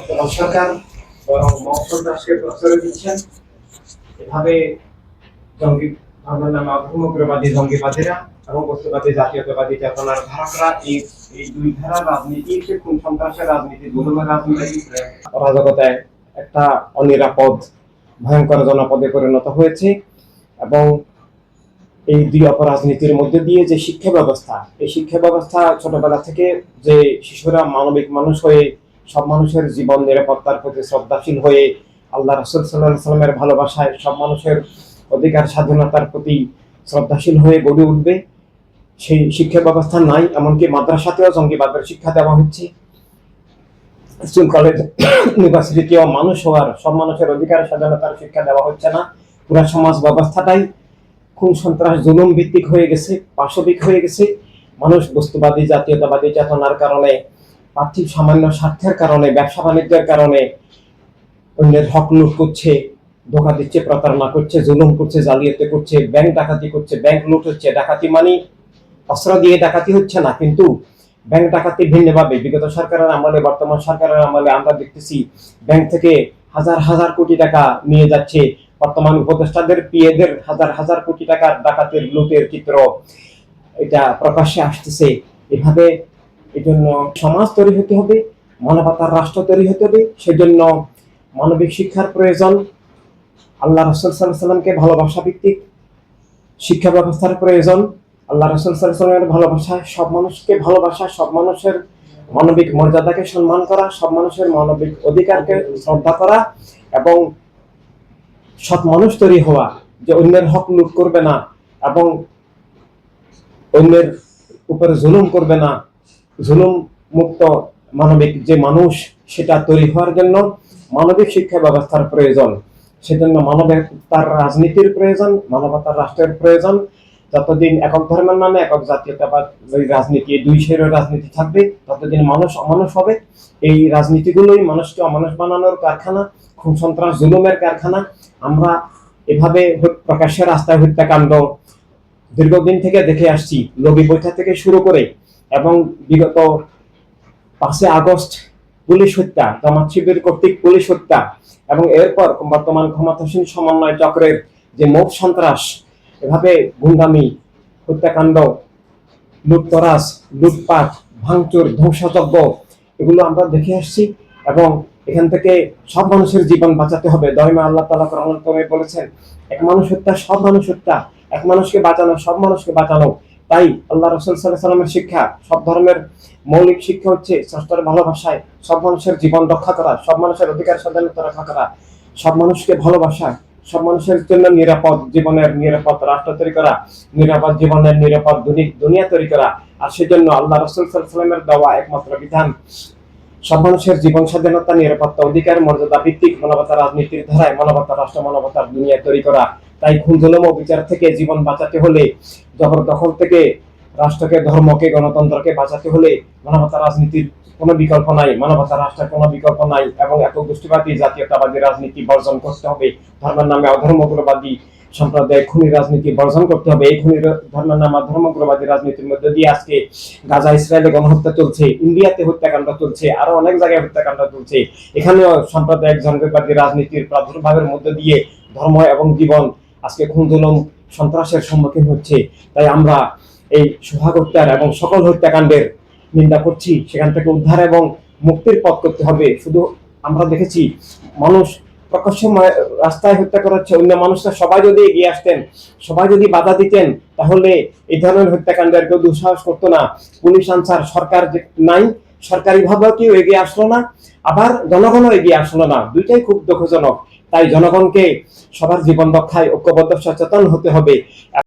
বর্তমান সরকার বরং মহাসন্ত্রাসকে প্রশ্রয় দিচ্ছেন। এভাবে জঙ্গি ধর্মের নামে অধর্মগ্রবাদী জঙ্গিবাদীরা এবং বস্তুবাদী জাতীয়তাবাদী চেতনার ধারকরা এই দুই ধারার রাজনীতি, খুন সন্ত্রাসের রাজনীতি, জুলুমের রাজনীতি অরাজকতায় একটা অনিরাপদ ভয়ঙ্কর জনপদে পরিণত হয়েছে। এবং এই দুই অপরাজনীতির মধ্যে দিয়ে যে শিক্ষা ব্যবস্থা, এই শিক্ষা ব্যবস্থা ছোটবেলা থেকে যে শিশুরা মানবিক মানুষ হয়ে সব মানুষের জীবন নিরাপত্তার প্রতি শ্রদ্ধাশীল হয়ে আল্লাহ রাসূল সাল্লাল্লাহু আলাইহি সাল্লামের ভালোবাসায় সব মানুষের অধিকার স্বাধীনতার প্রতি শ্রদ্ধাশীল হয়ে গড়ে উঠবে, সেই শিক্ষা ব্যবস্থা নাই। এমনকি মাদ্রাসাতেও জঙ্গিবাদের শিক্ষা দেওয়া হচ্ছে। স্কুল কলেজ ইউনিভার্সিটিতেও মানুষ হওয়ার, সব মানুষের অধিকার স্বাধীনতার শিক্ষা দেওয়া হচ্ছে না। পুরা সমাজ ব্যবস্থাটাই খুন সন্ত্রাস জুলুম ভিত্তিক হয়ে গেছে, পাশবিক হয়ে গেছে। মানুষ বস্তুবাদী জাতীয়তাবাদী চেতনার কারণে, পার্থিব সামান্য স্বার্থের কারণে, ব্যবসা বাণিজ্যের কারণে অন্যের হক লুট করছে, ধোঁকা দিচ্ছে, প্রতারণা করছে, জুলুম করছে, জালিয়াতি করছে, ব্যাংক ডাকাতি করছে। ব্যাংক লুট হচ্ছে, ডাকাতি মানে অস্ত্র দিয়ে ডাকাতি হচ্ছে না, কিন্তু ব্যাংক ডাকাতি ভিন্নভাবে। বিগত সরকারের আমলে, বর্তমান সরকারের আমলে আমরা দেখতেছি ব্যাংক থেকে হাজার হাজার কোটি টাকা নিয়ে যাচ্ছে। বর্তমান উপদেষ্টাদের পিএদের হাজার হাজার কোটি টাকার ডাকাতের লুটের চিত্র এটা প্রকাশ্যে আসতেছে। এভাবে এজন্য সমাজ তৈরি হতে হবে, মানবতার রাষ্ট্র তৈরি হতে হবে। সেজন্য মানবিক শিক্ষার প্রয়োজন, আল্লাহ রাসূল সাল্লাল্লাহু আলাইহি সাল্লামকে ভালোবাসা ভিত্তিক শিক্ষা ব্যবস্থার প্রয়োজন। আল্লাহ রাসূল সাল্লাল্লাহু আলাইহি সাল্লামের ভালোবাসা, সব মানুষকে ভালোবাসা, সব মানুষের মানবিক মর্যাদাকে সম্মান করা, সব মানুষের মানবিক অধিকারকে শ্রদ্ধা করা এবং সৎ মানুষ তৈরি হওয়া, যে অন্যের হক লুট করবে না এবং অন্যের উপরে জুলুম করবে না। জুলুম মুক্ত মানবিক যে মানুষ, সেটা তৈরি হওয়ার জন্য মানবিক শিক্ষা ব্যবস্থার প্রয়োজন। সেজন্য মানবতার রাজনীতির প্রয়োজন, মানবতার রাষ্ট্রের প্রয়োজন। যতদিন একক ধর্মের নামে একক জাতীয়তাবাদ রাজনীতি, দুই শেরের রাজনীতি থাকবে, ততদিন মানুষ অমানুষ হবে। এই রাজনীতিগুলোই মানুষকে অমানুষ বানানোর কারখানা, খুন সন্ত্রাস জুলুমের কারখানা। আমরা এভাবে প্রকাশ্যে রাস্তায় হত্যাকাণ্ড দীর্ঘদিন থেকে দেখে আসছি, লগি বৈঠা থেকে শুরু করে এবং বিগত 5 আগস্ট পুলিশ হত্যা, জামাত শিবির কর্তৃক পুলিশ হত্যা এবং এরপর বর্তমান ক্ষমতাসীন সমন্বয় চক্রের যে মোট সন্ত্রাস, এভাবে গুন্ডামি, হত্যাকাণ্ড, লুটতরাজ, লুটপাট, ভাঙচুর, ধ্বংসযজ্ঞ, এগুলো আমরা দেখে আসছি। এবং এখান থেকে সব মানুষের জীবন বাঁচাতে হবে। দয়মা আল্লাহ তাআলা কোরআন করে বলেছেন, এক মানুষ হত্যা সব মানুষ হত্যা, এক মানুষকে বাঁচানো সব মানুষকে বাঁচানো। তাই আল্লাহ রাসূল সাল্লাল্লাহু আলাইহি সাল্লামের শিক্ষা, সব ধর্মের মৌলিক শিক্ষা হচ্ছে স্রষ্টার ভালোবাসায় সব মানুষের জীবন রক্ষা করা, সব মানুষের অধিকার স্বাধীনতা রক্ষা করা, সব মানুষকে ভালোবাসা, সব মানুষের জন্য নিরাপদ জীবনের নিরাপদ রাষ্ট্র তৈরি করা, নিরাপদ জীবনের নিরাপদ দুনিয়া তৈরি করা। আর সেজন্য আল্লাহ রাসূল সাল্লাল্লাহু আলাইহি সাল্লামের দেওয়া একমাত্র বিধান সব মানুষের জীবন স্বাধীনতা, নিরাপত্তা, অধিকার, মর্যাদা ভিত্তিক মানবতার রাজনীতির ধারায় মানবতার রাষ্ট্র, মানবতার দুনিয়া তৈরি করা। তাই খুন জুলুম ও বিচার থেকে জীবন বাঁচাতে হলে, জবরদখল থেকে রাষ্ট্রকে, ধর্মকে, গণতন্ত্রকে বাঁচাতে হলে মানবতার রাজনীতির কোনো বিকল্প নাই, মানবতার রাষ্ট্রের কোনো বিকল্প নাই। এবং একক গোষ্ঠীবাদী জাতীয়তাবাদী রাজনীতি বর্জন করতে হবে। ধর্মের নামে অধর্মগ্রবাদী সম্প্রদায় খুনি রাজনীতি বর্জন করতে হবে। এই খুনি ধর্মের নামে ধর্মগ্রবাদী রাজনীতির মধ্যে দিয়ে আজকে গাজা ইসরায়েলে গণহত্যা চলছে, ইন্ডিয়াতে হত্যাকাণ্ড চলছে, আরো অনেক জায়গায় হত্যাকাণ্ড চলছে। এখানেও সাম্প্রদায়িক জঙ্গিবাদী রাজনীতির প্রাদুর্ভাবের মধ্যে দিয়ে ধর্ম এবং জীবন আজকে খুন জুলুম সন্ত্রাসের সম্মুখীন হচ্ছে। তাই আমরা এই সোহাগ হত্যার এবং সকল হত্যাকাণ্ডের নিন্দা করছি। সেখান থেকে উদ্ধার এবং মুক্তির পথ করতে হবে। শুধু আমরা দেখেছি মানুষ প্রকাশ্যে রাস্তায় হত্যা করা হচ্ছে, অন্য মানুষরা সবাই যদি এগিয়ে আসতেন, সবাই যদি বাধা দিতেন, তাহলে এই ধরনের হত্যাকাণ্ডের কেউ দুঃসাহস করতো না। পুলিশ আনসার সরকার নাই, সরকারি ভাবেও কেউ এগিয়ে আসলো না, আবার জনগণও এগিয়ে আসলো না। দুইটাই খুব দুঃখজনক। তাই জনগণকে সবার জীবন রক্ষায় ঐক্যবদ্ধ সচেতন হতে হবে।